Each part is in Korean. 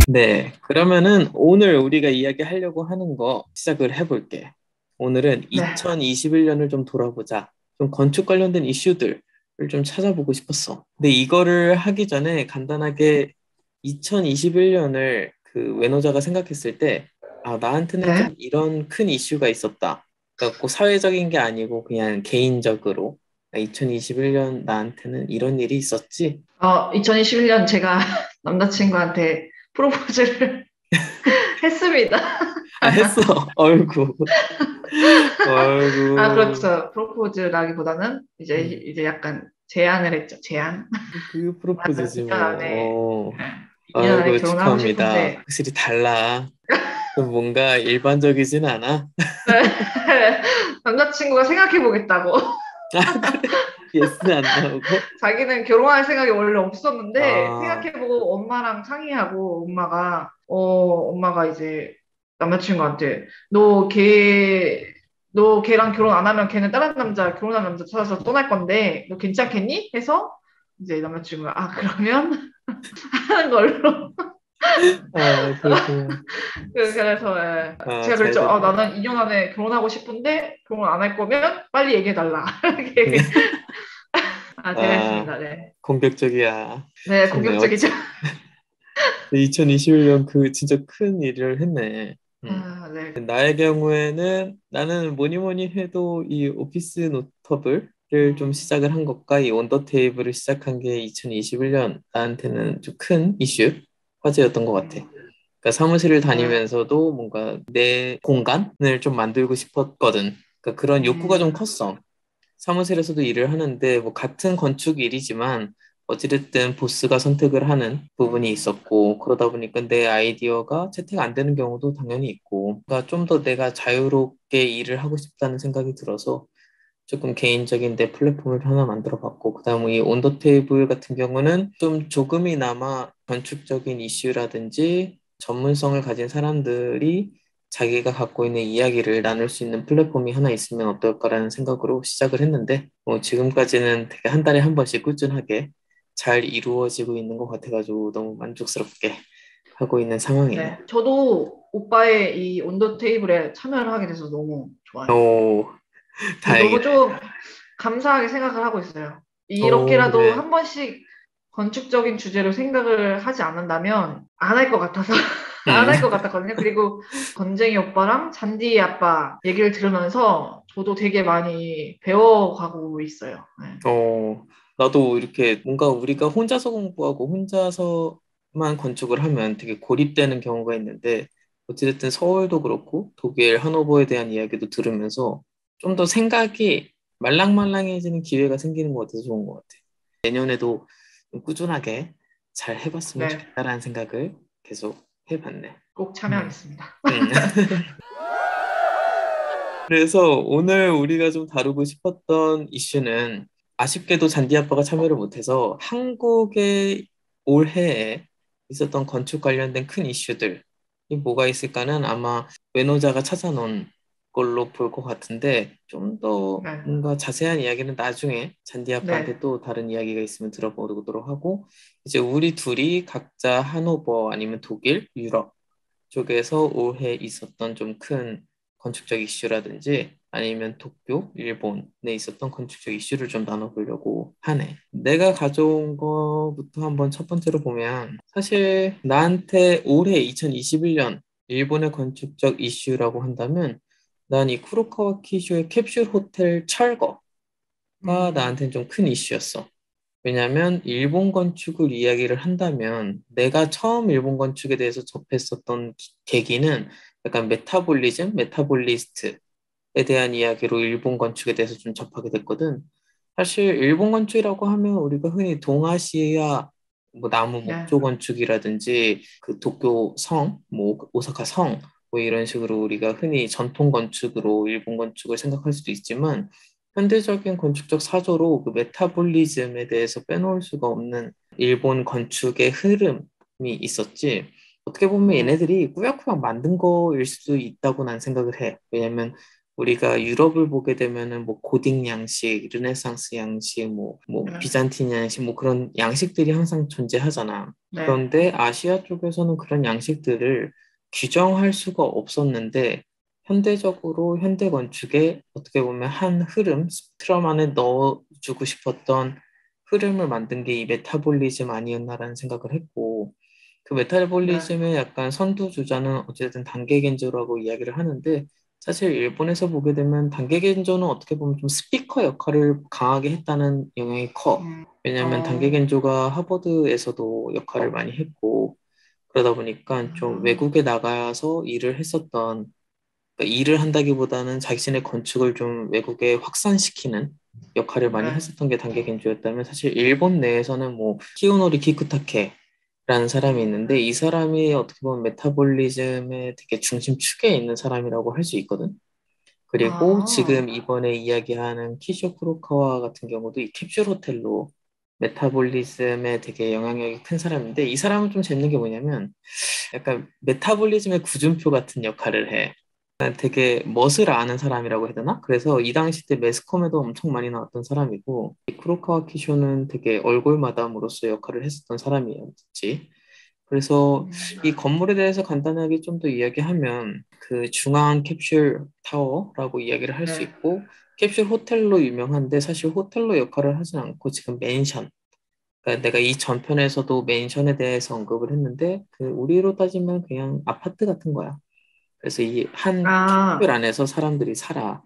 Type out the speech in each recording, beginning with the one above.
네, 그러면은 오늘 우리가 이야기하려고 하는 거 시작을 해볼게. 오늘은 네. 2021년을 좀 돌아보자. 좀 건축 관련된 이슈들을 좀 찾아보고 싶었어. 근데 이거를 하기 전에 간단하게 2021년을 그 외노자가 생각했을 때, 아, 나한테는 네. 좀 이런 큰 이슈가 있었다. 그러니까 꼭 사회적인 게 아니고 그냥 개인적으로 2021년 나한테는 이런 일이 있었지. 2021년 제가 남자친구한테 프로포즈를 했습니다. 아, 했어. 얼굴. 얼굴. 그렇죠. 프로포즈라기보다는 음. 이제 약간 제안을 했죠. 제안. 그 나는 프로포즈지 2년 안에, 뭐. 네, 2년 안에 아이고 결혼을 하고 축하합니다. 싶은데, 확실히 달라. 좀 뭔가 일반적이진 않아. 네. 남자친구가 생각해보겠다고. 아 그래? 예스 안 나오고? 자기는 결혼할 생각이 원래 없었는데, 아, 생각해보고 엄마랑 상의하고, 엄마가 이제 남자친구한테, 너 걔랑 결혼 안 하면 걔는 다른 남자, 결혼한 남자 찾아서 떠날 건데, 너 괜찮겠니? 해서, 이제 남자친구가, 그러면 하는 걸로. 그렇구나. 그래서, 제가 잘 그랬죠. 됐네. 나는 2년 안에 결혼하고 싶은데, 결혼 안 할 거면 빨리 얘기해달라. 이렇게. 제가 아, 했습니다. 네. 공격적이야. 네, 좋네. 공격적이죠. 2021년 그 진짜 큰 일을 했네. 네. 나의 경우에는 나는 뭐니 뭐니 해도 이 오피스 노트북을 좀 음, 시작을 한 것과 이 온더 테이블을 시작한 게 2021년 나한테는 좀 큰 이슈, 화제였던 것 같아. 음, 그러니까 사무실을 네. 다니면서도 뭔가 내 공간을 좀 만들고 싶었거든. 그러니까 그런 욕구가 좀 음, 컸어. 사무실에서도 일을 하는데 뭐 같은 건축 일이지만 어찌됐든 보스가 선택을 하는 부분이 있었고 그러다 보니까 내 아이디어가 채택 안 되는 경우도 당연히 있고 그러니까 좀 더 내가 자유롭게 일을 하고 싶다는 생각이 들어서 조금 개인적인 내 플랫폼을 하나 만들어 봤고 그다음 이 온더 테이블 같은 경우는 좀 조금이나마 건축적인 이슈라든지 전문성을 가진 사람들이 자기가 갖고 있는 이야기를 나눌 수 있는 플랫폼이 하나 있으면 어떨까라는 생각으로 시작을 했는데 지금까지는 되게 한 달에 한 번씩 꾸준하게 잘 이루어지고 있는 것 같아가지고 너무 만족스럽게 하고 있는 상황이네. 네. 저도 오빠의 이 온더 테이블에 참여를 하게 돼서 너무 좋아요. 오, 너무 다행이네. 좀 감사하게 생각을 하고 있어요. 오, 이렇게라도 그래. 한 번씩 건축적인 주제로 생각을 하지 않는다면 안 할 것 같아서 안 음. 할 것 같았거든요. 그리고 건쟁이 오빠랑 잔디 아빠 얘기를 들으면서 저도 되게 많이 배워가고 있어요. 네. 나도 이렇게 뭔가 우리가 혼자서 공부하고 혼자서만 건축을 하면 되게 고립되는 경우가 있는데, 어찌됐든 서울도 그렇고, 독일 하노버에 대한 이야기도 들으면서 좀 더 생각이 말랑말랑해지는 기회가 생기는 것 같아서 좋은 것 같아. 내년에도 좀 꾸준하게 잘 해봤으면 네. 좋겠다라는 생각을 계속 해봤네. 꼭 음. 참여하겠습니다. 음. 그래서 오늘 우리가 좀 다루고 싶었던 이슈는 아쉽게도 잔디 아빠가 참여를 못해서 한국의 올해에 있었던 건축 관련된 큰 이슈들이 뭐가 있을까는 아마 외노자가 찾아놓은 걸로 볼 것 같은데 좀 더 네. 뭔가 자세한 이야기는 나중에 잔디 아빠한테 네. 또 다른 이야기가 있으면 들어보도록 하고 이제 우리 둘이 각자 하노버 아니면 독일, 유럽 쪽에서 올해 있었던 좀 큰 건축적 이슈라든지 아니면 도쿄, 일본에 있었던 건축적 이슈를 좀 나눠보려고 하네. 내가 가져온 거부터 한번 첫 번째로 보면 사실 나한테 올해 2021년 일본의 건축적 이슈라고 한다면 난 이 쿠로카와 키슈의 캡슐 호텔 철거가 음, 나한테는 좀 큰 이슈였어. 왜냐하면 일본 건축을 이야기를 한다면 내가 처음 일본 건축에 대해서 접했었던 계기는 약간 메타볼리즘, 메타볼리스트에 대한 이야기로 일본 건축에 대해서 좀 접하게 됐거든. 사실 일본 건축이라고 하면 우리가 흔히 동아시아 뭐 나무 네. 목조 건축이라든지 그 도쿄 성, 뭐 오사카 성, 뭐 이런 식으로 우리가 흔히 전통 건축으로 일본 건축을 생각할 수도 있지만 현대적인 건축적 사조로 그 메타볼리즘에 대해서 빼놓을 수가 없는 일본 건축의 흐름이 있었지. 어떻게 보면 음, 얘네들이 꾸역꾸역 만든 거일 수도 있다고 난 생각을 해. 왜냐면 우리가 유럽을 보게 되면은 뭐 고딕 양식, 르네상스 양식, 뭐 네. 비잔틴 양식, 뭐 그런 양식들이 항상 존재하잖아. 네. 그런데 아시아 쪽에서는 그런 양식들을 규정할 수가 없었는데 현대적으로 현대 건축에 어떻게 보면 한 흐름, 스트럼 안에 넣어주고 싶었던 흐름을 만든 게 이 메타볼리즘 아니었나라는 생각을 했고 그 네. 메타볼리즘의 약간 선두주자는 어쨌든 단계겐조라고 이야기를 하는데 사실 일본에서 보게 되면 단계겐조는 어떻게 보면 좀 스피커 역할을 강하게 했다는 영향이 커. 음, 왜냐하면 어, 단계겐조가 하버드에서도 역할을 많이 했고 그러다 보니까 좀 외국에 나가서 일을 했었던 그러니까 일을 한다기보다는 자신의 건축을 좀 외국에 확산시키는 역할을 많이 네. 했었던 게 단계 겐조였다면 사실 일본 내에서는 뭐 키요노리 키쿠타케라는 사람이 있는데 이 사람이 어떻게 보면 메타볼리즘의 되게 중심축에 있는 사람이라고 할 수 있거든. 그리고 아, 지금 이번에 이야기하는 키쇼 쿠로카와 같은 경우도 이 캡슐 호텔로 메타볼리즘에 되게 영향력이 큰 사람인데 이 사람은 좀 재밌는 게 뭐냐면 약간 메타볼리즘의 구준표 같은 역할을 해. 되게 멋을 아는 사람이라고 해야 되나? 그래서 이 당시 때 매스컴에도 엄청 많이 나왔던 사람이고 이 쿠로카와 키쇼는 되게 얼굴 마담으로서 역할을 했었던 사람이었지. 그래서 이 건물에 대해서 간단하게 좀 더 이야기하면 그 중앙 캡슐 타워라고 이야기를 할 수 네. 있고 캡슐 호텔로 유명한데 사실 호텔로 역할을 하진 않고 지금 맨션 그러니까 내가 이 전편에서도 맨션에 대해서 언급을 했는데 그 우리로 따지면 그냥 아파트 같은 거야. 그래서 이 한 캡슐 아, 안에서 사람들이 살아.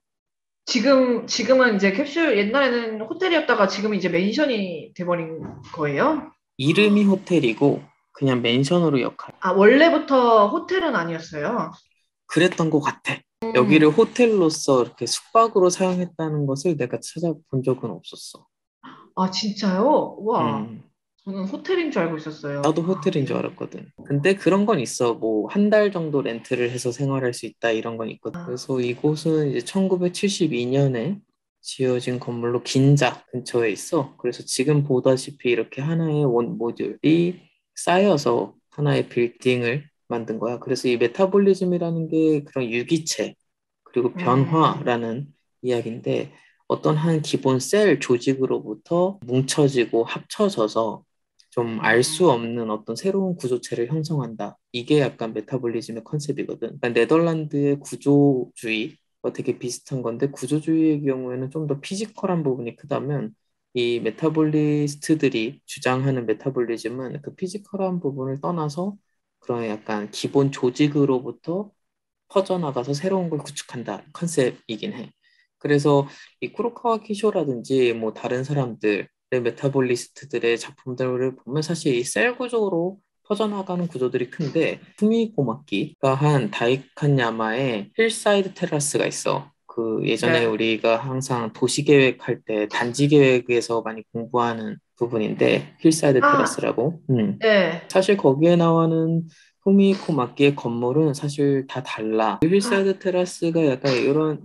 지금은 이제 캡슐, 옛날에는 호텔이었다가 지금은 이제 맨션이 돼버린 거예요? 이름이 호텔이고 그냥 맨션으로 역할. 아, 원래부터 호텔은 아니었어요. 그랬던 것 같아. 여기를 음, 호텔로서 이렇게 숙박으로 사용했다는 것을 내가 찾아본 적은 없었어. 아, 진짜요? 와, 음, 저는 호텔인 줄 알고 있었어요. 나도 아, 호텔인 줄 알았거든. 근데 그런 건 있어. 뭐, 한 달 정도 렌트를 해서 생활할 수 있다, 이런 건 있거든. 그래서 이곳은 이제 1972년에 지어진 건물로 긴자 근처에 있어. 그래서 지금 보다시피 이렇게 하나의 원 모듈이 쌓여서 하나의 빌딩을 만든 거야. 그래서 이 메타볼리즘이라는 게 그런 유기체, 그리고 음, 변화라는 이야기인데 어떤 한 기본 셀 조직으로부터 뭉쳐지고 합쳐져서 좀 알 수 음, 없는 어떤 새로운 구조체를 형성한다. 이게 약간 메타볼리즘의 컨셉이거든. 그러니까 네덜란드의 구조주의와 되게 비슷한 건데 구조주의의 경우에는 좀 더 피지컬한 부분이 크다면 이 메타볼리스트들이 주장하는 메타볼리즘은 그 피지컬한 부분을 떠나서 그런 약간 기본 조직으로부터 퍼져나가서 새로운 걸 구축한다 컨셉이긴 해. 그래서 이 쿠로카와 키쇼라든지 뭐 다른 사람들의 메타볼리스트들의 작품들을 보면 사실 이 셀 구조로 퍼져나가는 구조들이 큰데 후미코 마키가 한 다이칸 야마의 힐사이드 테라스가 있어. 그 예전에 네. 우리가 항상 도시 계획할 때 단지 계획에서 많이 공부하는 부분인데 힐사이드 아, 테라스라고. 네. 사실 거기에 나오는 후미코 마키의 건물은 사실 다 달라. 힐사이드 테라스가 약간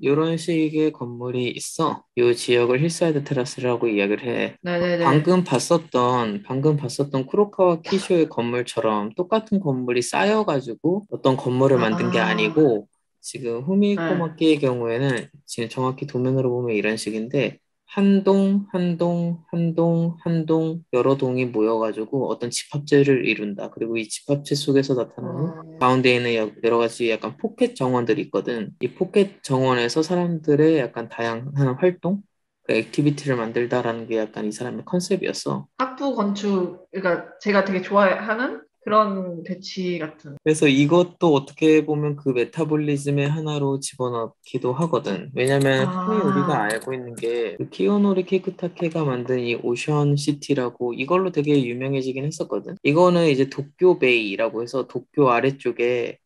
이런 식의 건물이 있어. 이 지역을 힐사이드 테라스라고 이야기를 해. 네네네. 방금 봤었던 쿠로카와 키쇼의 건물처럼 똑같은 건물이 쌓여가지고 어떤 건물을 만든 게 아, 아니고 지금 후미코 네. 마키의 경우에는 지금 정확히 도면으로 보면 이런 식인데 한 동, 한 동, 한 동, 한 동, 여러 동이 모여가지고 어떤 집합체를 이룬다. 그리고 이 집합체 속에서 나타나는 어, 가운데 있는 여러 가지 약간 포켓 정원들이 있거든. 이 포켓 정원에서 사람들의 약간 다양한 활동, 그 액티비티를 만들다라는 게 약간 이 사람의 컨셉이었어. 학부 건축, 그러니까 제가 되게 좋아하는 그런 배치 같은. 그래서 이것도 어떻게 보면 그 메타볼리즘의 하나로 집어넣기도 하거든. 왜냐면 흔히 우리가 아, 알고 있는 게그 키요노리 키쿠타케가 만든 이 오션 시티라고 이걸로 되게 유명해지긴 했었거든. 이거는 이제 도쿄 베이라고 해서 도쿄 아래쪽에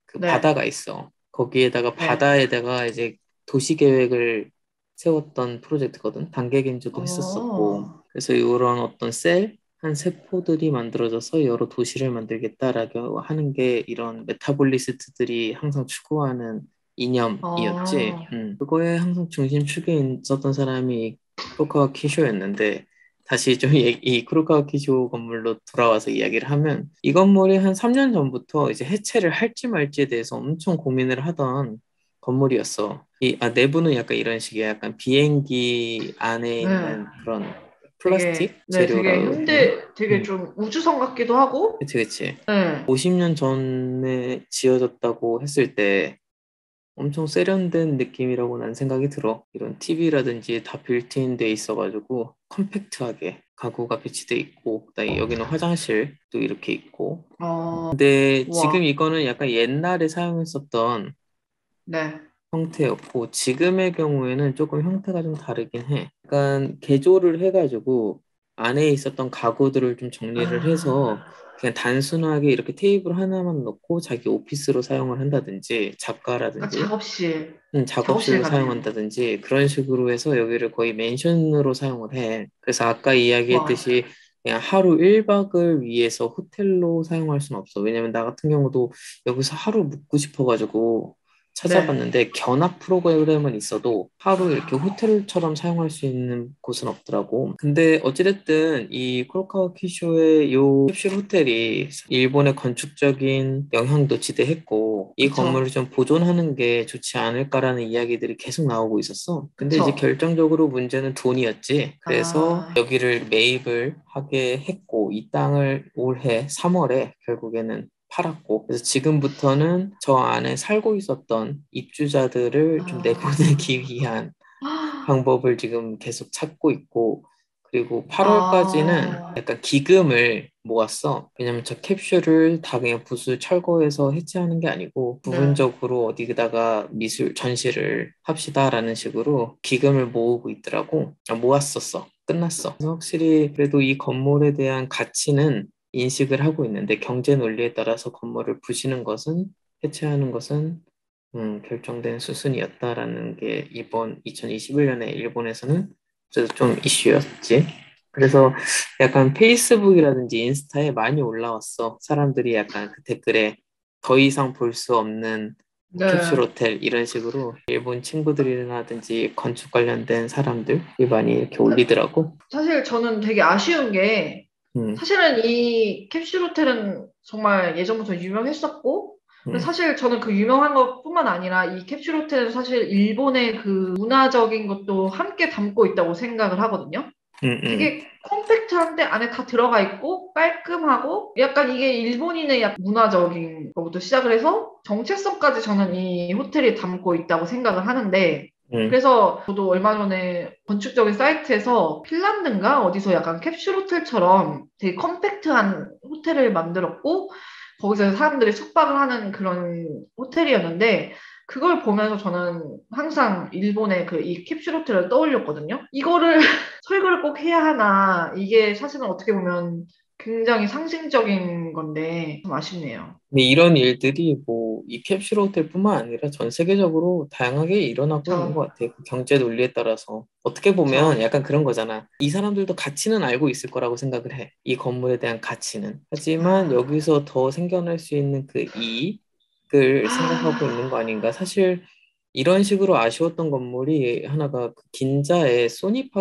그 네, 바다가 있어. 거기에다가 네. 바다에다가 이제 도시 계획을 세웠던 프로젝트거든. 단계 견조도 했었었고. 어, 그래서 이런 어떤 한 세포들이 만들어져서 여러 도시를 만들겠다라고 하는 게 이런 메타볼리스트들이 항상 추구하는 이념이었지. 어, 그거에 항상 중심축에 있었던 사람이 크로카와 키쇼였는데 다시 좀 이 크로카와 키쇼 건물로 돌아와서 이야기를 하면 이 건물이 한 3년 전부터 이제 해체를 할지 말지에 대해서 엄청 고민을 하던 건물이었어. 내부는 약간 이런 식이야. 약간 비행기 안에 네. 있는 그런 플라스틱 되게, 네, 되게 재료라고 해야 되나? 되게 좀 우주선 같기도 하고, 그치, 그치. 네. 50년 전에 지어졌다고 했을 때 엄청 세련된 느낌이라고 난 생각이 들어. 이런 TV라든지 다 빌트인 돼 있어가지고 컴팩트하게 가구가 배치돼 있고, 그다음에 여기는 화장실도 이렇게 있고. 어, 근데 와, 지금 이거는 약간 옛날에 사용했었던 네. 형태였고, 지금의 경우에는 조금 형태가 좀 다르긴 해. 약간 개조를 해가지고 안에 있었던 가구들을 좀 정리를 해서 아, 그냥 단순하게 이렇게 테이블 하나만 넣고 자기 오피스로 사용을 한다든지 약간 작가라든지 작업실, 작업실 작업실로 같네요. 사용한다든지 그런 식으로 해서 여기를 거의 맨션으로 사용을 해. 그래서 아까 와, 이야기했듯이 그냥 하루 1박을 위해서 호텔로 사용할 수는 없어. 왜냐면 나 같은 경우도 여기서 하루 묵고 싶어가지고 네. 찾아봤는데 견학 프로그램은 있어도 하루 이렇게 아, 호텔처럼 사용할 수 있는 곳은 없더라고. 근데 어찌됐든 이 코로카와 키쇼의 요 캡슐 호텔이 일본의 건축적인 영향도 지대했고 이 그쵸, 건물을 좀 보존하는 게 좋지 않을까라는 이야기들이 계속 나오고 있었어. 근데 이제 그쵸. 결정적으로 문제는 돈이었지. 그래서 아, 여기를 매입을 하게 했고 이 땅을 올해 3월에 결국에는 팔았고, 그래서 지금부터는 저 안에 살고 있었던 입주자들을 좀 내보내기 아, 위한 방법을 지금 계속 찾고 있고, 그리고 8월까지는 아, 약간 기금을 모았어. 왜냐면 저 캡슐을 다 그냥 부수 철거해서 해체하는 게 아니고, 네. 부분적으로 어디다가 미술 전시를 합시다라는 식으로 기금을 모으고 있더라고. 모았었어. 끝났어. 그래서 확실히 그래도 이 건물에 대한 가치는 인식을 하고 있는데 경제 논리에 따라서 건물을 부시는 것은 해체하는 것은 결정된 수순이었다라는 게 이번 2021년에 일본에서는 그래서 좀 이슈였지. 그래서 약간 페이스북이라든지 인스타에 많이 올라왔어. 사람들이 약간 그 댓글에 더 이상 볼 수 없는 뭐 캡슐 네. 호텔 이런 식으로 일본 친구들이라든지 건축 관련된 사람들이 많이 이렇게 사- 올리더라고. 사실 저는 되게 아쉬운 게, 음, 사실은 이 캡슐 호텔은 정말 예전부터 유명했었고, 음, 사실 저는 그 유명한 것뿐만 아니라 이 캡슐 호텔은 사실 일본의 그 문화적인 것도 함께 담고 있다고 생각을 하거든요. 음, 음, 되게 컴팩트한데 안에 다 들어가 있고 깔끔하고 약간 이게 일본인의 약간 문화적인 것부터 시작을 해서 정체성까지 저는 이 호텔이 담고 있다고 생각을 하는데 음. 그래서 저도 얼마 전에 건축적인 사이트에서 핀란드인가 어디서 약간 캡슐 호텔처럼 되게 컴팩트한 호텔을 만들었고 거기서 사람들이 숙박을 하는 그런 호텔이었는데 그걸 보면서 저는 항상 일본의 그 이 캡슐 호텔을 떠올렸거든요. 이거를 철거를 꼭 해야 하나, 이게 사실은 어떻게 보면 굉장히 상징적인 건데, 좀 아쉽네요. 근데 이런 일들이 뭐 이 캡슐 호텔뿐만 아니라 전 세계적으로 다양하게 일어나고 있는 것 저, 같아요. 그 경제 논리에 따라서 어떻게 보면 저, 약간 그런 거잖아. 이 사람들도 가치는 알고 있을 거라고 생각을 해. 이 건물에 대한 가치는. 하지만 아, 여기서 더 생겨날 수 있는 그 이익을 생각하고 있는 거 아, 아닌가. 사실 이런 식으로 아쉬웠던 건물이 하나가 그 긴자에 소니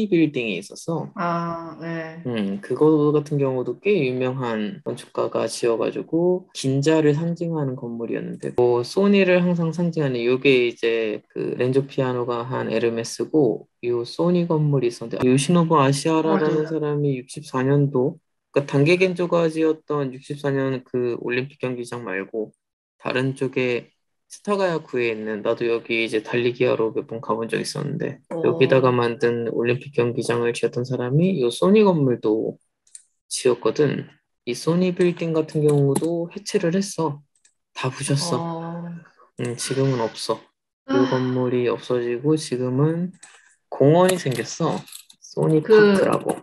빌딩이 있었어. 아, 네. 그거 같은 경우도 꽤 유명한 건축가가 지어가지고 긴자를 상징하는 건물이었는데 뭐 소니를 항상 상징하는 요게 이제 그 렌조 피아노가 한 에르메스고 요 소니 건물이 있었는데 요시노부 아시하라라는 맞아요. 사람이 64년도 그러니까 단계 겐조가 지었던 64년 그 올림픽 경기장 말고 다른 쪽에 스타가야구에 있는 나도 여기 이제 달리기 하러 몇 번 가본 적 있었는데 여기다가 어, 만든 올림픽 경기장을 지었던 사람이 이 소니 건물도 지었거든. 이 소니 빌딩 같은 경우도 해체를 했어. 다 부셨어. 어, 지금은 없어. 이 아, 건물이 없어지고 지금은 공원이 생겼어. 소니 그, 파크라고.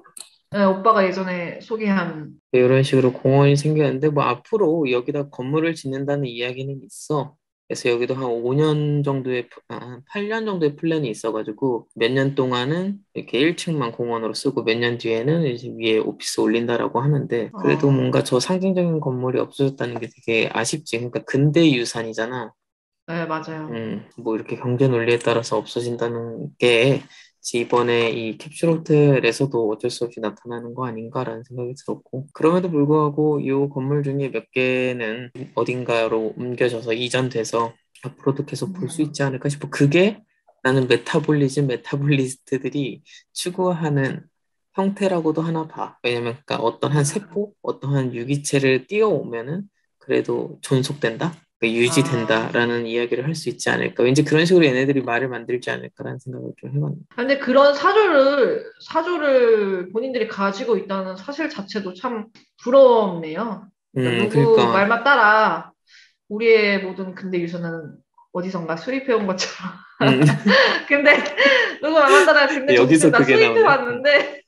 네, 오빠가 예전에 소개한, 이런 식으로 공원이 생겼는데 뭐 앞으로 여기다 건물을 짓는다는 이야기는 있어. 그래서 여기도 한 5년 정도의 한 8년 정도의 플랜이 있어가지고 몇 년 동안은 이렇게 1층만 공원으로 쓰고 몇 년 뒤에는 이제 위에 오피스 올린다라고 하는데 그래도 뭔가 어, 저 상징적인 건물이 없어졌다는 게 되게 아쉽지. 그러니까 근대 유산이잖아. 네, 맞아요. 뭐 이렇게 경제 논리에 따라서 없어진다는 게 이번에 이 캡슐 호텔에서도 어쩔 수 없이 나타나는 거 아닌가라는 생각이 들었고 그럼에도 불구하고 이 건물 중에 몇 개는 어딘가로 옮겨져서 이전돼서 앞으로도 계속 볼 수 음. 있지 않을까 싶어. 그게 나는 메타볼리스트들이 추구하는 형태라고도 하나 봐. 왜냐면 그러니까 어떤 한 세포, 어떤 한 유기체를 띄워오면은 그래도 존속된다, 그러니까 아, 유지된다라는 이야기를 할 수 있지 않을까. 왠지 그런 식으로 얘네들이 말을 만들지 않을까라는 생각을 좀 해봤네. 근데 그런 사조를 본인들이 가지고 있다는 사실 자체도 참 부럽네요. 그러니까 누구 그러니까 말만 따라 우리의 모든 근대 유서는 어디선가 수입해온 것처럼. 음, 근데 누구 말만 따라 근대 정치는 여기서 다 그게 나오네. 수입해왔는데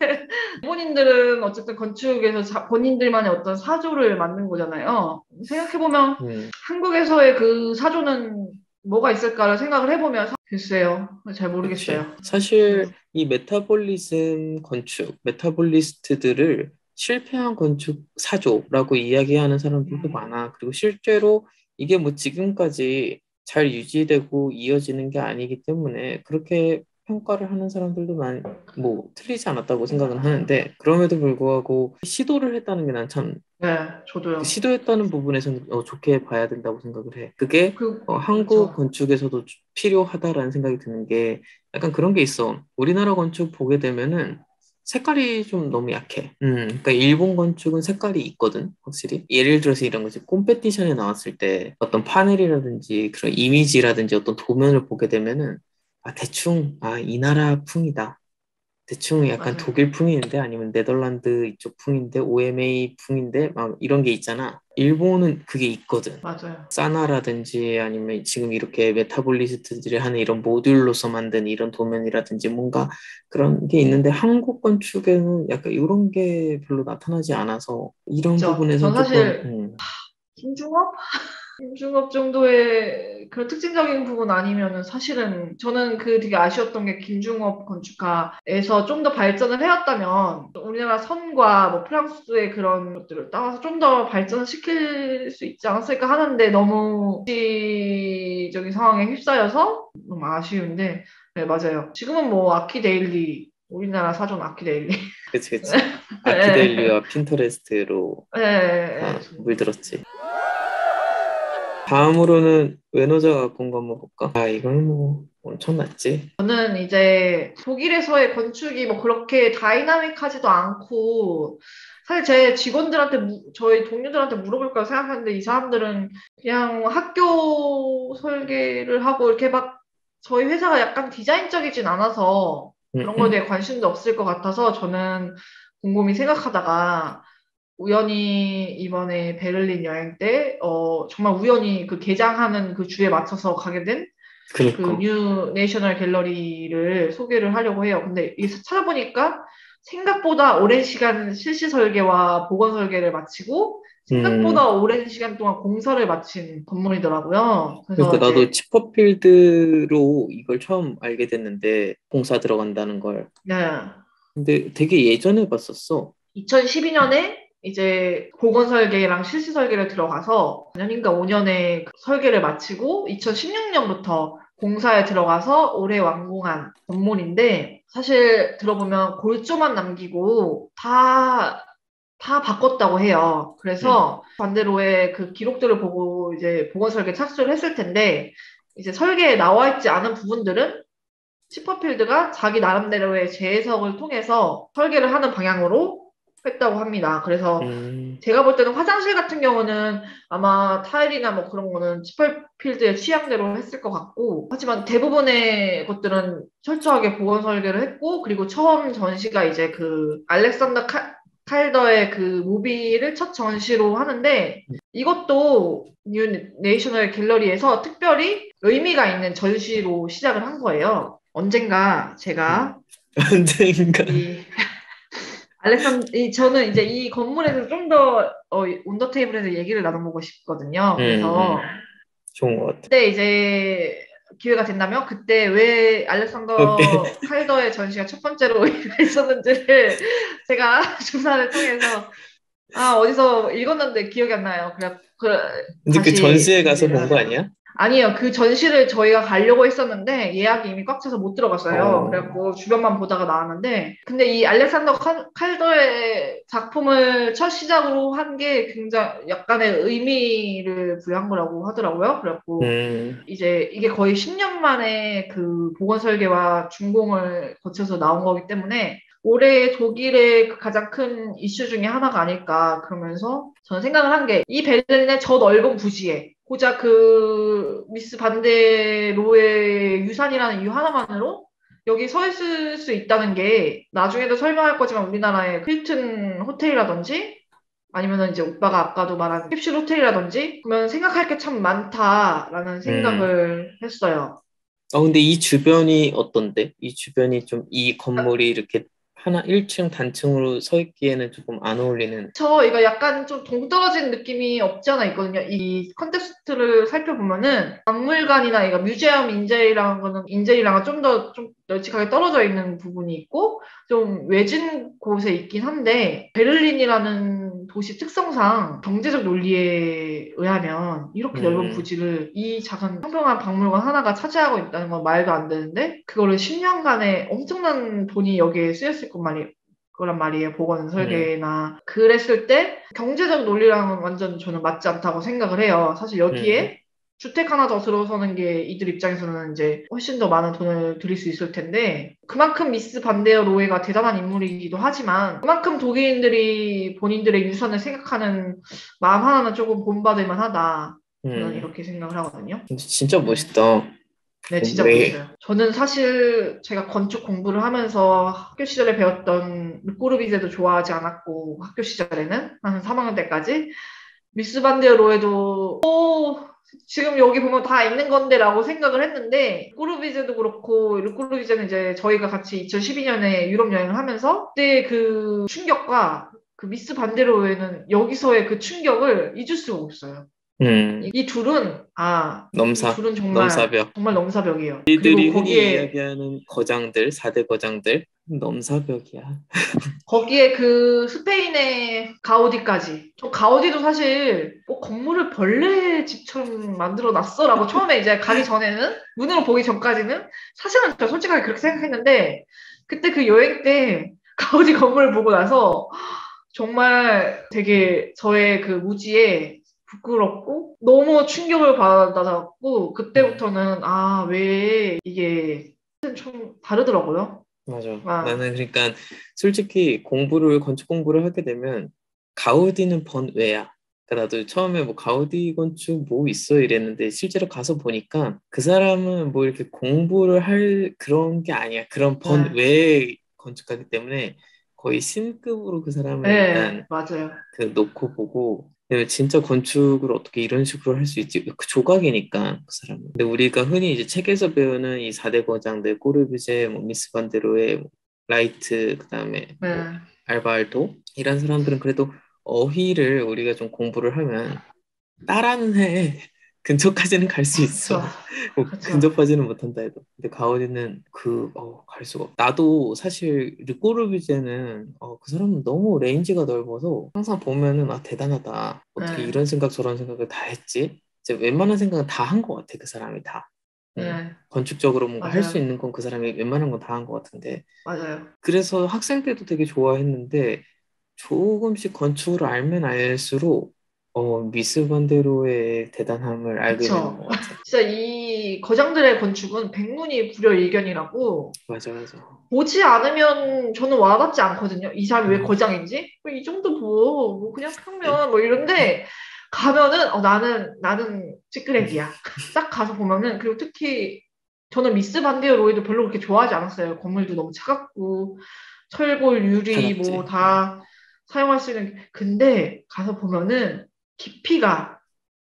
본인들은 어쨌든 건축에서 본인들만의 어떤 사조를 만든 거잖아요. 생각해보면 음. 한국에서의 그 사조는 뭐가 있을까를 생각을 해보면 글쎄요. 잘 그치. 모르겠어요. 사실 음. 이 메타볼리즘 건축, 메타볼리스트들을 실패한 건축 사조라고 이야기하는 사람들도 음. 많아. 그리고 실제로 이게 뭐 지금까지 잘 유지되고 이어지는 게 아니기 때문에 그렇게 평가를 하는 사람들도 뭐 틀리지 않았다고 생각은 하는데, 그럼에도 불구하고 시도를 했다는 게 난 참, 네, 그 저도요. 시도했다는 부분에서는 좋게 봐야 된다고 생각을 해. 그게 한국 그렇죠. 건축에서도 필요하다라는 생각이 드는 게, 약간 그런 게 있어. 우리나라 건축 보게 되면은 색깔이 좀 너무 약해. 그러니까 일본 건축은 색깔이 있거든, 확실히. 예를 들어서 이런 거지. 콤페티션에 나왔을 때 어떤 파넬이라든지 그런 이미지라든지 어떤 도면을 보게 되면은 대충, 이 나라 풍이다. 대충 약간 맞아요. 독일 풍인데 아니면 네덜란드 이쪽 풍인데 OMA 풍인데 막 이런 게 있잖아. 일본은 그게 있거든. 맞아요. 사나라든지 아니면 지금 이렇게 메타볼리스트들이 하는 이런 모듈로서 만든 이런 도면이라든지 뭔가 그런 게 있는데, 한국 건축에는 약간 이런 게 별로 나타나지 않아서 이런 그렇죠. 전 부분에서는 조금 사실 김중업? 김중업 정도의 그런 특징적인 부분 아니면은 사실은 저는 그 되게 아쉬웠던 게 김중업 건축가에서 좀 더 발전을 해왔다면 우리나라 선과 뭐 프랑스의 그런 것들을 따라서 좀 더 발전을 시킬 수 있지 않았을까 하는데 너무 시적인 상황에 휩싸여서 너무 아쉬운데 네, 맞아요. 지금은 뭐 아키데일리 우리나라 사전 아키데일리 그치 그치. 아키데일리와 핀터레스트로 네, 다 물들었지. 다음으로는 외노자 갖고 온 거 한번 볼까? 이건 뭐 엄청났지. 저는 이제 독일에서의 건축이 뭐 그렇게 다이나믹하지도 않고 사실 제 직원들한테 저희 동료들한테 물어볼 까 생각하는데 이 사람들은 그냥 학교 설계를 하고 이렇게 막 저희 회사가 약간 디자인적이진 않아서 응, 그런 거에 응. 대해 관심도 없을 것 같아서 저는 곰곰이 생각하다가 우연히 이번에 베를린 여행 때 정말 우연히 그 개장하는 그 주에 맞춰서 가게 된 그 그니까. 뉴 내셔널 갤러리를 소개를 하려고 해요. 근데 이 찾아보니까 생각보다 오랜 시간 실시 설계와 복원 설계를 마치고 음, 생각보다 오랜 시간 동안 공사를 마친 건물이더라고요. 그러니까 그래서 나도 이제 치퍼필드로 이걸 처음 알게 됐는데, 공사 들어간다는 걸. 네, 근데 되게 예전에 봤었어. 2012년에 이제 복원 설계랑 실시 설계를 들어가서 4년인가 5년에 설계를 마치고 2016년부터 공사에 들어가서 올해 완공한 건물인데 사실 들어보면 골조만 남기고 다 바꿨다고 해요. 응. 그래서 반대로의 그 기록들을 보고 이제 복원 설계 착수를 했을 텐데 이제 설계에 나와 있지 않은 부분들은 치퍼필드가 자기 나름대로의 재해석을 통해서 설계를 하는 방향으로 했다고 합니다. 그래서 음, 제가 볼 때는 화장실 같은 경우는 아마 타일이나 뭐 그런 거는 치퍼필드의 취향대로 했을 것 같고, 하지만 대부분의 것들은 철저하게 보건 설계를 했고, 그리고 처음 전시가 이제 그 알렉산더 칼더의 그 무비를 첫 전시로 하는데, 이것도 뉴 네이셔널 갤러리에서 특별히 의미가 있는 전시로 시작을 한 거예요. 언젠가 음. 제가 언젠가. 이 저는 이제 이 건물에서 좀 더 온더 테이블에서 얘기를 나눠보고 싶거든요. 음. 그래서 좋은 것 같아. 그때 이제 기회가 된다면 그때 왜 오케이. 알렉산더 칼더의 전시가 첫 번째로 있었는지를 제가 조사를 통해서 어디서 읽었는데 기억이 안 나요. 그래 근데 그 다시 전시회 가서 공지를 본 거 하죠. 아니야? 아니요, 그 전시를 저희가 가려고 했었는데 예약이 이미 꽉 차서 못 들어갔어요. 어, 그래갖고 주변만 보다가 나왔는데, 근데 이 알렉산더 칼더의 작품을 첫 시작으로 한 게 굉장히 약간의 의미를 부여한 거라고 하더라고요. 그래갖고 음, 이제 이게 거의 10년 만에 그 복원 설계와 준공을 거쳐서 나온 거기 때문에 올해 독일의 그 가장 큰 이슈 중에 하나가 아닐까 그러면서 저는 생각을 한 게 이 베를린의 저 넓은 부지에 고작 그 미스 반데로의 유산이라는 이유 하나만으로 여기 서 있을 수 있다는 게 나중에도 설명할 거지만 우리나라의 힐튼 호텔이라든지 아니면은 이제 오빠가 아까도 말한 캡슐 호텔이라든지 그러면 생각할 게 참 많다라는 음. 생각을 했어요. 근데 이 주변이 어떤데? 이 주변이 좀 이 건물이 이렇게 하나 1층 단층으로 서 있기에는 조금 안 어울리는. 이거 약간 좀 동떨어진 느낌이 없지 않아 있거든요. 이 컨텍스트를 살펴보면은 박물관이나 이거 뮤지엄 인젤이랑은 좀 널찍하게 떨어져 있는 부분이 있고 좀 외진 곳에 있긴 한데 베를린이라는 도시 특성상 경제적 논리에 의하면 이렇게 넓은 음, 부지를 이 작은 평평한 박물관 하나가 차지하고 있다는 건 말도 안 되는데 그거를 10년간의 엄청난 돈이 여기에 쓰였을 거란 말이에요. 보건 음, 설계나 그랬을 때 경제적 논리랑은 완전 저는 맞지 않다고 생각을 해요. 사실 음, 여기에 주택 하나 더 들어서는 게 이들 입장에서는 이제 훨씬 더 많은 돈을 들일 수 있을 텐데 그만큼 미스 반데어 로에가 대단한 인물이기도 하지만 그만큼 독일인들이 본인들의 유산을 생각하는 마음 하나는 조금 본받을 만하다. 저는 음. 이렇게 생각을 하거든요. 근데 진짜 네. 멋있다. 네, 진짜 왜? 멋있어요. 저는 사실 제가 건축 공부를 하면서 학교 시절에 배웠던 르꼬르비제도 좋아하지 않았고, 학교 시절에는 한 3학년 때까지 미스 반데로에도 지금 여기 보면 다 있는 건데라고 생각을 했는데 르꼬르비제도 그렇고 르꼬르비제는 이제 저희가 같이 2012년에 유럽 여행을 하면서 그때 그 충격과 그 미스 반데로에는 여기서의 그 충격을 잊을 수가 없어요. 음, 이 넘사, 둘은 정말 넘사벽. 정말 넘사벽이에요. 그리고 이들이 흔히 이야기하는 거장들, 4대 거장들, 넘사벽이야. 거기에 그 스페인의 가우디까지. 저 가우디도 사실 뭐 건물을 벌레 집처럼 만들어 놨어라고 처음에 이제 가기 전에는 눈으로 보기 전까지는 사실은 저 솔직하게 그렇게 생각했는데 그때 그 여행 때 가우디 건물을 보고 나서 정말 되게 저의 그 무지에 부끄럽고 너무 충격을 받아갖고 음, 그때부터는 왜 이게 좀 다르더라고요. 맞아. 아, 나는 그러니까 솔직히 건축 공부를 하게 되면 가우디는 번외야. 그러니까 나도 처음에 뭐 가우디 건축 뭐 있어 이랬는데 실제로 가서 보니까 그 사람은 뭐 이렇게 공부를 할 그런 게 아니야. 그런 네. 번외 건축가기 때문에 거의 신급으로 그 사람을 네, 일단 맞아요. 그 놓고 보고 진짜 건축을 어떻게 이런 식으로 할 수 있지? 그 조각이니까 그 사람은. 근데 우리가 흔히 이제 책에서 배우는 이 4대 거장들 꼬르비제, 뭐 미스 반데로의 뭐 라이트, 그다음에 뭐 네, 알바알도 이런 사람들은 그래도 어휘를 우리가 좀 공부를 하면 따라는 해. 근처까지는 갈 수 그쵸, 있어. 뭐 그쵸. 근접하지는 못한다 해도. 근데 가오디는 갈 수가 없. 나도 사실 르꼬르비제는 그 사람은 너무 레인지가 넓어서 항상 보면은 대단하다. 어떻게 네, 이런 생각 저런 생각을 다 했지? 이제 웬만한 생각은 다 한 것 같아 그 사람이 다. 네, 건축적으로 뭔가 할 수 맞아요, 있는 건 그 사람이 웬만한 건 다 한 것 같은데. 맞아요. 그래서 학생 때도 되게 좋아했는데 조금씩 건축을 알면 알수록 미스 반데로의 대단함을 알게 되는 그쵸. 것 같아. 진짜 이 거장들의 건축은 백문이 불여일견이라고 맞아, 맞아. 보지 않으면 저는 와닿지 않거든요. 이 사람이 왜 음, 거장인지? 이 정도 뭐 그냥 평면 뭐 이런데 가면은 나는 찌끄레기야. 딱 가서 보면은 그리고 특히 저는 미스 반디어 로이도 별로 그렇게 좋아하지 않았어요. 건물도 너무 차갑고 철골, 유리 뭐 차갑지. 다 사용할 수 있는 근데 가서 보면은 깊이가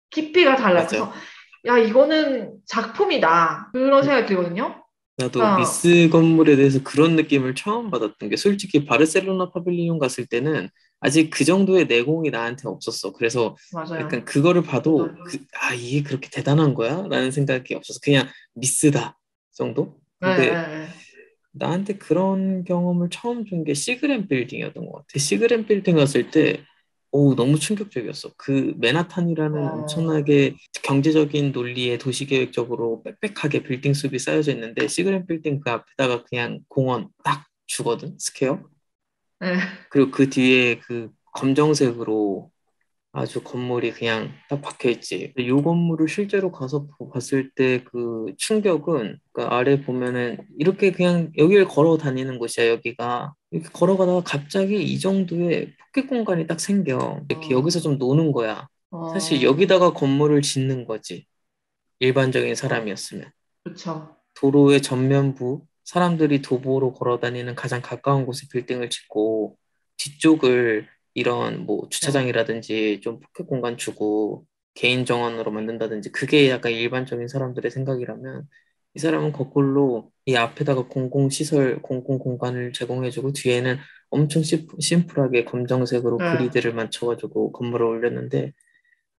깊이가 달라요. 그래서 맞아. 야 이거는 작품이다. 그런 생각이 들거든요. 나도 그러니까 미스 건물에 대해서 그런 느낌을 처음 받았던 게 솔직히 바르셀로나 파빌리온 갔을 때는 아직 그 정도의 내공이 나한테 없었어. 그래서 약간 맞아요. 그거를 저도 봐도 이게 그렇게 대단한 거야? 라는 생각이 없었어. 그냥 미스다 정도? 네, 근데 네, 네. 나한테 그런 경험을 처음 준 게 시그램 빌딩이었던 것 같아. 시그램 빌딩 갔을 때 너무 충격적이었어. 그 맨하탄이라는 어, 엄청나게 경제적인 논리에 도시계획적으로 빽빽하게 빌딩 숲이 쌓여져 있는데 시그널 빌딩 그 앞에다가 그냥 공원 딱 주거든, 스퀘어. 네. 그리고 그 뒤에 그 검정색으로 아주 건물이 그냥 딱 박혀 있지. 이 건물을 실제로 가서 봤을 때 그 충격은 그 아래 보면은 이렇게 그냥 여기를 걸어 다니는 곳이야, 여기가. 이렇게 걸어가다가 갑자기 이 정도의 포켓 공간이 딱 생겨. 이렇게 여기서 어, 좀 노는 거야. 사실 어, 여기다가 건물을 짓는 거지. 일반적인 어, 사람이었으면. 그쵸. 도로의 전면부, 사람들이 도보로 걸어 다니는 가장 가까운 곳에 빌딩을 짓고 뒤쪽을 이런 뭐 네. 주차장이라든지 좀 포켓 공간 주고 개인 정원으로 만든다든지 그게 약간 일반적인 사람들의 생각이라면 이 사람은 거꾸로 이 앞에다가 공공시설, 공공공간을 제공해주고 뒤에는 엄청 심플하게 검정색으로 네. 그리드를 맞춰가지고 건물을 올렸는데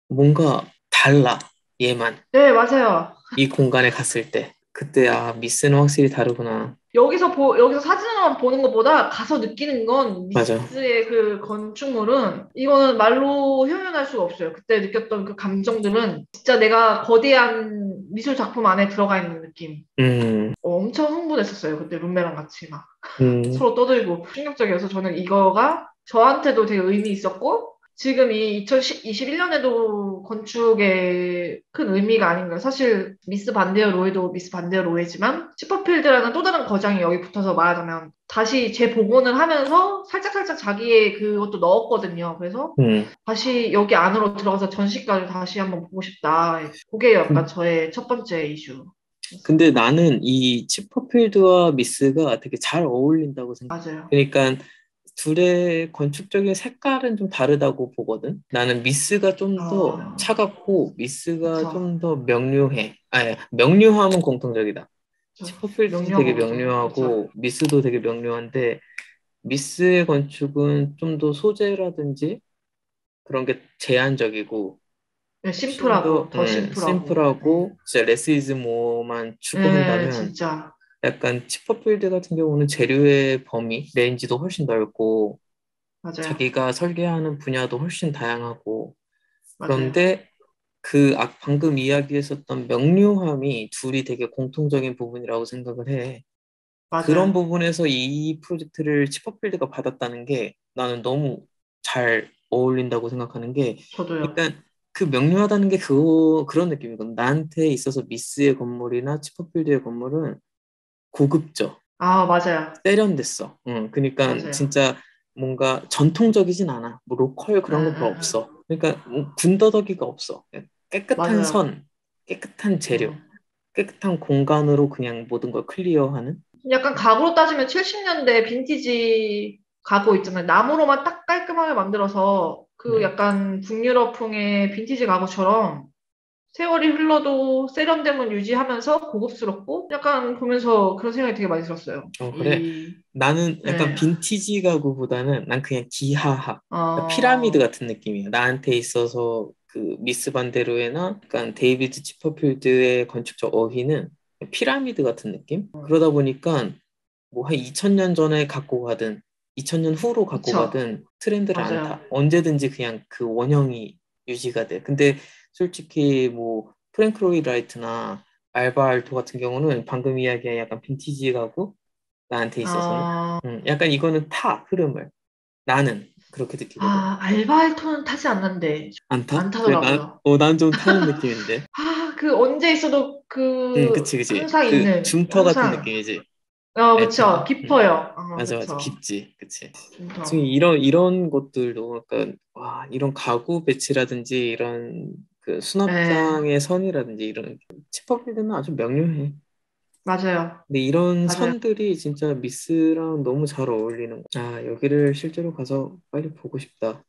뭔가 달라, 얘만. 네, 맞아요. 이 공간에 갔을 때 그때 미스는 확실히 다르구나. 여기서 사진으로만 보는 것보다 가서 느끼는 건 맞아. 미스의 그 건축물은 이거는 말로 표현할 수가 없어요. 그때 느꼈던 그 감정들은 진짜 내가 거대한 미술 작품 안에 들어가 있는 느낌. 음, 엄청 흥분했었어요. 그때 룸메랑 같이 막 음, 서로 떠들고 충격적이어서 저는 이거가 저한테도 되게 의미 있었고 지금 이 2021년에도 건축에 큰 의미가 아닌가. 사실 미스 반데어 로에도 미스 반데어 로에지만 치퍼필드라는 또 다른 거장이 여기 붙어서 말하자면 다시 재복원을 하면서 살짝살짝 자기의 그것도 넣었거든요. 그래서 음. 다시 여기 안으로 들어가서 전시관을 다시 한번 보고 싶다. 그게 약간 근- 저의 첫 번째 이슈. 근데 나는 이 치퍼필드와 미스가 되게 잘 어울린다고 생각해. 맞아요. 그러니까 둘의 건축적인 색깔은 좀 다르다고 보거든. 나는 미스가 좀 더 어, 차갑고 미스가 그쵸. 좀 더 명료해. 명료함은 공통적이다. 저 치퍼필드도 명료한 되게 것 같아요. 그쵸. 명료하고 미스도 되게 명료한데 미스의 건축은 좀 더 소재라든지 그런 게 제한적이고 네, 훨씬 더 심플하고 더 심플하고. 네. 심플하고 진짜 레스 이즈 모어만 네, 추구한다면 진짜 약간 치퍼필드 같은 경우는 재료의 범위, 레인지도 훨씬 넓고 맞아요. 자기가 설계하는 분야도 훨씬 다양하고 맞아요. 그런데 그 방금 이야기했었던 명료함이 둘이 되게 공통적인 부분이라고 생각을 해. 그런 맞아요. 부분에서 이 프로젝트를 치퍼필드가 받았다는 게 나는 너무 잘 어울린다고 생각하는 게 저도요. 약간 그 명료하다는 게 그런 느낌이거든. 나한테 있어서 미스의 건물이나 치퍼필드의 건물은 고급져. 아, 맞아요. 세련됐어. 응, 그러니까 맞아요. 진짜 뭔가 전통적이진 않아. 뭐 로컬 응, 그런 건 더 응, 응. 없어. 그러니까 군더더기가 없어. 깨끗한 맞아요. 선, 깨끗한 재료, 응. 깨끗한 공간으로 그냥 모든 걸 클리어하는. 약간 가구로 따지면 70년대 빈티지 가구 있잖아요. 나무로만 딱 깔끔하게 만들어서 그 음. 약간 북유럽풍의 빈티지 가구처럼 세월이 흘러도 세련됨을 유지하면서 고급스럽고 약간 보면서 그런 생각이 되게 많이 들었어요. 그래. 이, 나는 약간 네. 빈티지 가구보다는 난 그냥 기하학, 그러니까 피라미드 어, 같은 느낌이야. 나한테 있어서 그 미스 반데로에나 약간 데이비드 치퍼필드의 건축적 어휘는 피라미드 같은 느낌? 그러다 보니까 뭐 한 2000년 전에 갖고 가든 2000년 후로 갖고 그쵸. 가든 트렌드를 안 맞아요. 타. 언제든지 그냥 그 원형이 유지가 돼. 근데 솔직히 뭐 프랭크 로이드 라이트나 알바 알토 같은 경우는 방금 이야기한 약간 빈티지 가구 나한테 있어서는 어, 약간 이거는 타 흐름을 나는 그렇게 느끼거든. 알바이토는 타지 않는데 안 타? 안 그래 타더라고요. 난 좀 타는 느낌인데. 그 언제 있어도 그치, 그치. 항상 그 있는, 줌터 같은 항상. 느낌이지. 그쵸. 알토는. 깊어요. 맞아, 맞아. 그쵸. 깊지. 그치. 지금 중터. 이런 것들도 약간 와 이런 가구 배치라든지 이런 그 네, 수납장의 선이라든지 이런 치퍼필드는 아주 명료해. 맞아요. 근데 이런 맞아요. 선들이 진짜 미스랑 너무 잘 어울리는 거야. 여기를 실제로 가서 빨리 보고 싶다.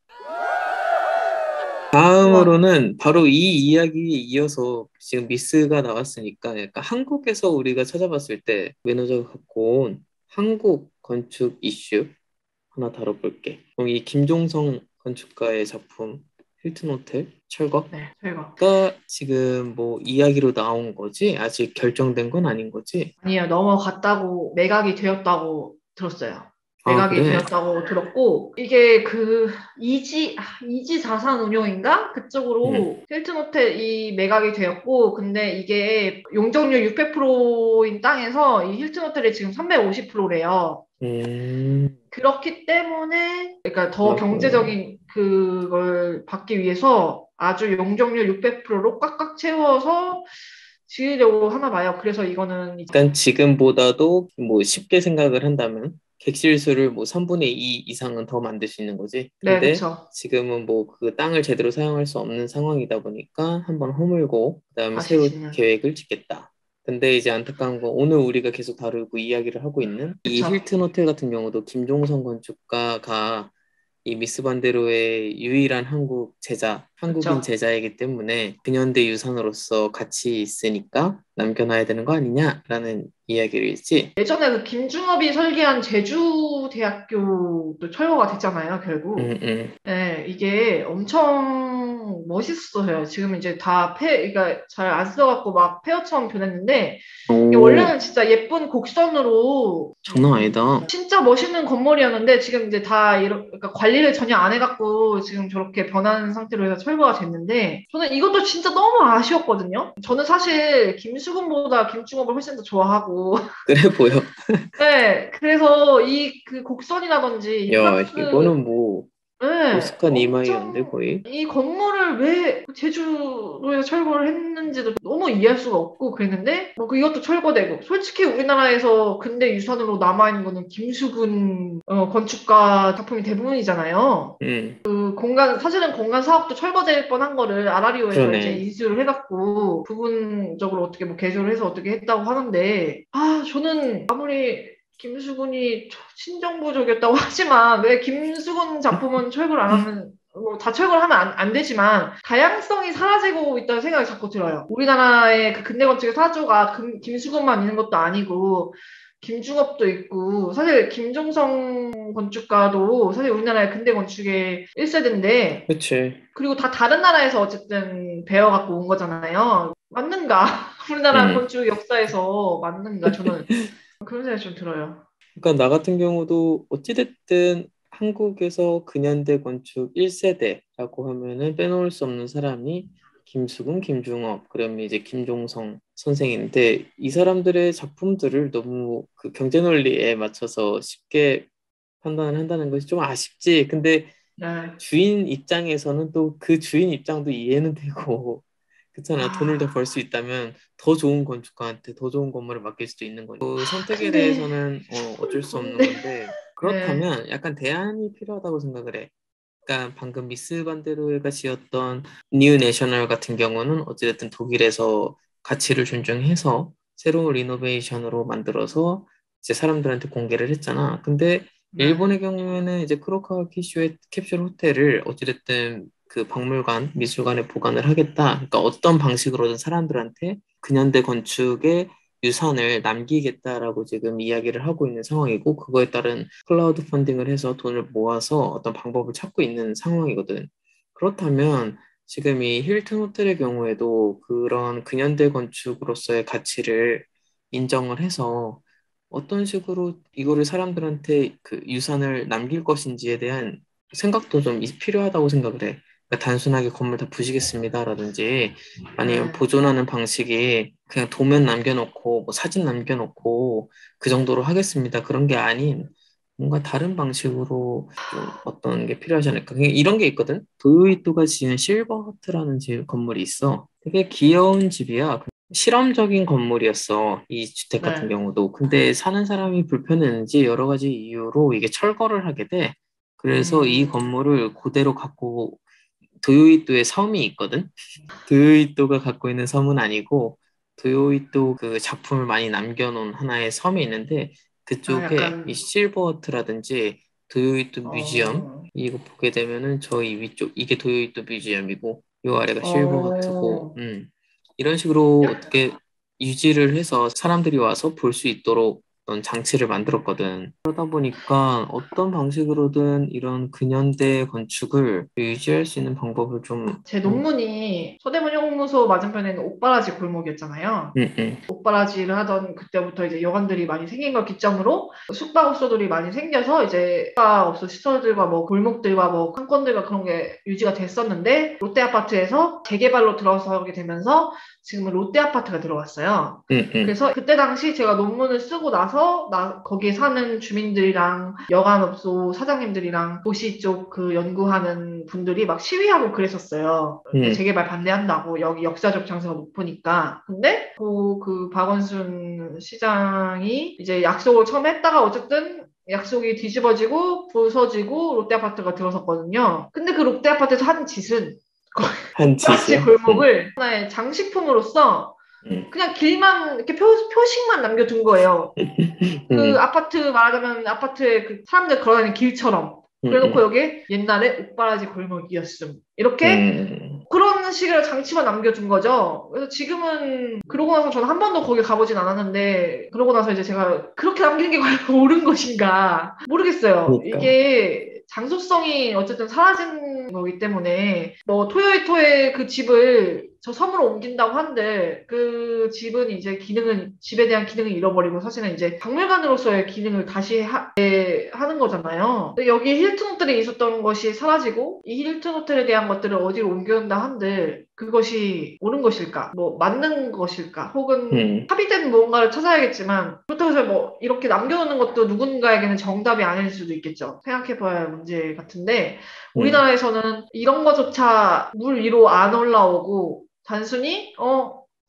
한번, 다음으로는 바로 이 이야기에 이어서 지금 미스가 나왔으니까 약간 한국에서 우리가 찾아봤을 때 매니저가 갖고 온 한국 건축 이슈 하나 다뤄볼게. 그럼 이 김종성 건축가의 작품 힐튼 호텔 철거가 네, 저희가. 지금 뭐 이야기로 나온 거지? 아직 결정된 건 아닌 거지? 아니에요. 넘어갔다고, 매각이 되었다고 들었어요. 아, 매각이 그래? 되었다고 들었고, 이게 그 이지 자산 운용인가? 음, 그쪽으로 힐튼 호텔이 매각이 되었고, 근데 이게 용적률 600%인 땅에서 이 힐튼 호텔이 지금 350%래요. 음, 그렇기 때문에, 그러니까 더 아이고. 경제적인 그걸 받기 위해서 아주 용적률 600%로 꽉꽉 채워서 지으려고 하나 봐요. 그래서 이거는 약간 지금보다도 뭐 쉽게 생각을 한다면 객실 수를 뭐 3분의 2 이상은 더 만들 수 있는 거지. 네, 근데 그쵸. 지금은 뭐 그 땅을 제대로 사용할 수 없는 상황이다 보니까 한번 허물고 그다음에 새로 아시지는. 계획을 짓겠다. 근데 이제 안타까운 건 오늘 우리가 계속 다루고 이야기를 하고 있는 이 그쵸. 힐튼 호텔 같은 경우도 김종성 건축가가 이 미스 반데로의 유일한 한국 제자, 한국인 그쵸. 제자이기 때문에 근현대 유산으로서 가치 있으니까 남겨놔야 되는 거 아니냐라는 이야기를 했지. 예전에 그 김중업이 설계한 제주대학교도 철거가 됐잖아요, 결국. 응, 응. 네, 이게 엄청 멋있어요. 지금 이제 다 그러니까 잘 안 써갖고 막 폐허처럼 변했는데, 이게 오, 원래는 진짜 예쁜 곡선으로 장난 아니다. 진짜 멋있는 건물이었는데 지금 이제 다 그러니까 관리를 전혀 안 해갖고 지금 저렇게 변한 상태로 해서 철거가 됐는데 저는 이것도 진짜 너무 아쉬웠거든요. 저는 사실 김수근보다 김중업을 훨씬 더 좋아하고 그래 보여. 네 그래서 이 그 곡선이라든지 이 야, 플러스 이거는 뭐 네, 오스카 니마이였는데 엄청 거의. 이 건물을 왜 제주도에서 철거를 했는지도 너무 이해할 수가 없고 그랬는데 뭐 이것도 철거되고 솔직히 우리나라에서 근대 유산으로 남아있는 거는 김수근 건축가 작품이 대부분이잖아요. 응, 그 공간 사실은 공간 사업도 철거될 뻔한 거를 아라리오에서 이제 그러네. 인수를 해갖고 부분적으로 어떻게 뭐 개조를 해서 어떻게 했다고 하는데 저는 아무리 김수근이 친정부적이었다고 하지만 왜 김수근 작품은 철거를 안 하면 뭐 다 철거를 하면 안 되지만 다양성이 사라지고 있다는 생각이 자꾸 들어요. 우리나라의 그 근대 건축의 사조가 김수근만 있는 것도 아니고 김중업도 있고 사실 김종성 건축가도 사실 우리나라의 근대 건축의 1세대인데 그치. 그리고 다 다른 나라에서 어쨌든 배워갖고 온 거잖아요. 맞는가? 우리나라 응. 건축 역사에서 맞는가? 저는 그런 생각이 좀 들어요. 그러니까 나 같은 경우도 어찌됐든 한국에서 근현대 건축 1세대라고 하면은 빼놓을 수 없는 사람이 김수근, 김중업, 그러면 이제 김종성 선생인데 이 사람들의 작품들을 너무 그 경제 논리에 맞춰서 쉽게 판단을 한다는 것이 좀 아쉽지. 근데 네. 주인 입장에서는 또 그 주인 입장도 이해는 되고 그렇잖아. 돈을 더 벌 아, 수 있다면 더 좋은 건축가한테 더 좋은 건물을 맡길 수도 있는 거니까. 그 선택에 근데, 대해서는 어쩔 수 없는 근데, 건데 네, 그렇다면 약간 대안이 필요하다고 생각을 해. 그러니까 방금 미스 반데로가 지었던 뉴 내셔널 같은 경우는 어찌됐든 독일에서 가치를 존중해서 새로운 리노베이션으로 만들어서 이제 사람들한테 공개를 했잖아. 근데 네. 일본의 경우에는 이제 크로카와 키슈의 캡슐 호텔을 어찌됐든 그 박물관, 미술관에 보관을 하겠다. 그러니까 어떤 방식으로든 사람들한테 근현대 건축의 유산을 남기겠다라고 지금 이야기를 하고 있는 상황이고, 그거에 따른 클라우드 펀딩을 해서 돈을 모아서 어떤 방법을 찾고 있는 상황이거든. 그렇다면 지금 이 힐튼 호텔의 경우에도 그런 근현대 건축으로서의 가치를 인정을 해서 어떤 식으로 이거를 사람들한테 그 유산을 남길 것인지에 대한 생각도 좀 필요하다고 생각을 해. 그러니까 단순하게 건물 다 부시겠습니다라든지 아니면 네. 보존하는 방식이 그냥 도면 남겨놓고 뭐 사진 남겨놓고 그 정도로 하겠습니다. 그런 게 아닌 뭔가 다른 방식으로 좀 어떤 게 필요하지 않을까. 그냥 이런 게 있거든. 도요이토가 지은 실버하트라는 집 건물이 있어. 되게 귀여운 집이야. 실험적인 건물이었어. 이 주택 같은 네. 경우도. 근데 사는 사람이 불편했는지 여러 가지 이유로 이게 철거를 하게 돼. 그래서 이 음, 건물을 그대로 갖고 도요이도의 섬이 있거든. 도요이도가 갖고 있는 섬은 아니고 도요이도 그 작품을 많이 남겨놓은 하나의 섬이 있는데 그쪽에 이 약간, 실버하트라든지 도요이도 뮤지엄 어, 이거 보게 되면은 저희 위쪽 이게 도요이도 뮤지엄이고 요 아래가 실버하트고 어, 이런 식으로 약, 어떻게 유지를 해서 사람들이 와서 볼 수 있도록 어떤 장치를 만들었거든. 그러다 보니까 어떤 방식으로든 이런 근현대 건축을 유지할 수 있는 방법을 좀, 제 논문이 서대문 형무소 맞은편에 있는 옥바라지 골목이었잖아요. 음, 음, 옥바라지를 하던 그때부터 이제 여관들이 많이 생긴 걸 기점으로 숙박업소들이 많이 생겨서 이제 숙박업소 시설들과 뭐 골목들과 뭐 상권들과 그런 게 유지가 됐었는데 롯데아파트에서 재개발로 들어서게 되면서 지금은 롯데아파트가 들어왔어요. 음. 그래서 그때 당시 제가 논문을 쓰고 나서 거기에 사는 주민들이랑 여관업소 사장님들이랑 도시 쪽 그 연구하는 분들이 막 시위하고 그랬었어요. 음. 재개발 반대한다고 여기 역사적 장소가 높으니까. 근데 그 박원순 시장이 이제 약속을 처음 했다가 어쨌든 약속이 뒤집어지고 부서지고 롯데아파트가 들어섰거든요. 근데 그 롯데아파트에서 한 짓은 한 옥바지 짓이요? 골목을 하나의 장식품으로써 음, 그냥 길만 이렇게 표식만 남겨둔 거예요. 그 음, 아파트 말하자면 아파트에 그 사람들 걸어다니는 길처럼. 음, 그래놓고 음, 여기에 옛날에 옥바라지 골목이었음. 이렇게 음. 그런 식의 장치만 남겨둔 거죠. 그래서 지금은 그러고 나서 저는 한 번도 거기 가보진 않았는데 그러고 나서 이제 제가 그렇게 남기는 게 과연 옳은 것인가 모르겠어요. 그러니까. 이게 장소성이 어쨌든 사라진 거기 때문에 뭐 토요일토에 그 집을 저 섬으로 옮긴다고 한들 그 집은 이제 집에 대한 기능을 잃어버리고 사실은 이제 박물관으로서의 기능을 다시 하는 거잖아요. 근데 여기 힐튼 호텔에 있었던 것이 사라지고 이 힐튼 호텔에 대한 것들을 어디로 옮겨온다 한들 그것이 옳은 것일까? 뭐 맞는 것일까? 혹은 음, 합의된 무언가를 찾아야겠지만 그렇다고 해서 뭐 이렇게 남겨놓는 것도 누군가에게는 정답이 아닐 수도 있겠죠. 생각해봐야 할 문제 같은데 음. 우리나라에서는 이런 거조차 물 위로 안 올라오고 단순히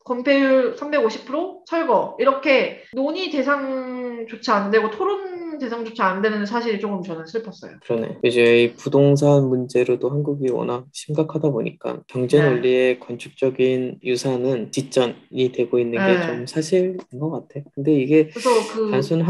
건폐율 350% 철거 이렇게 논의 대상조차 안 되고 토론 대상조차 안 되는 사실이 조금 저는 슬펐어요. 그러네. 이제 이 부동산 문제로도 한국이 워낙 심각하다 보니까 경제 네. 논리의 건축적인 유산은 뒷전이 되고 있는 게 좀 네. 사실인 것 같아. 근데 이게 그래서 단순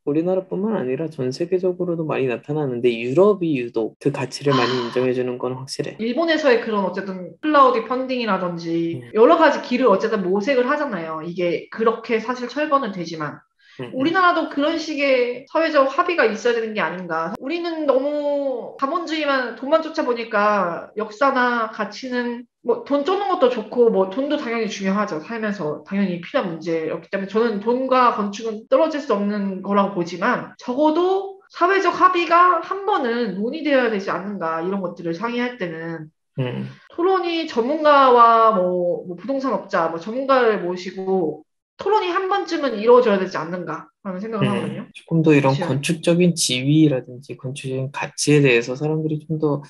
우리나라뿐만 아니라 전 세계적으로도 많이 나타나는데 유럽이 유독 그 가치를 많이 인정해 주는 건 확실해. 일본에서의 그런 어쨌든 클라우디 펀딩이라든지 음, 여러 가지 길을 어쨌든 모색을 하잖아요. 이게 그렇게 사실 철거는 되지만 음, 음, 우리나라도 그런 식의 사회적 합의가 있어야 되는 게 아닌가. 우리는 너무 자본주의만 돈만 쫓아보니까 역사나 가치는 뭐 돈 쫓는 것도 좋고 뭐 돈도 당연히 중요하죠. 살면서 당연히 필요한 문제였기 때문에 저는 돈과 건축은 떨어질 수 없는 거라고 보지만 적어도 사회적 합의가 한 번은 논의되어야 되지 않는가 이런 것들을 상의할 때는 음. 토론이 전문가와 뭐 부동산업자 뭐 전문가를 모시고 토론이 한 번쯤은 이루어져야 되지 않는가 하는 생각을 하거든요. 조금 더 이런 그치요? 건축적인 지위라든지 건축적인 가치에 대해서 사람들이 좀 더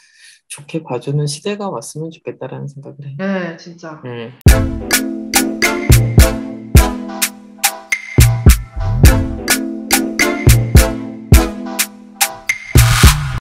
좋게 봐주는 시대가 왔으면 좋겠다라는 생각을 해. 네, 진짜. 음.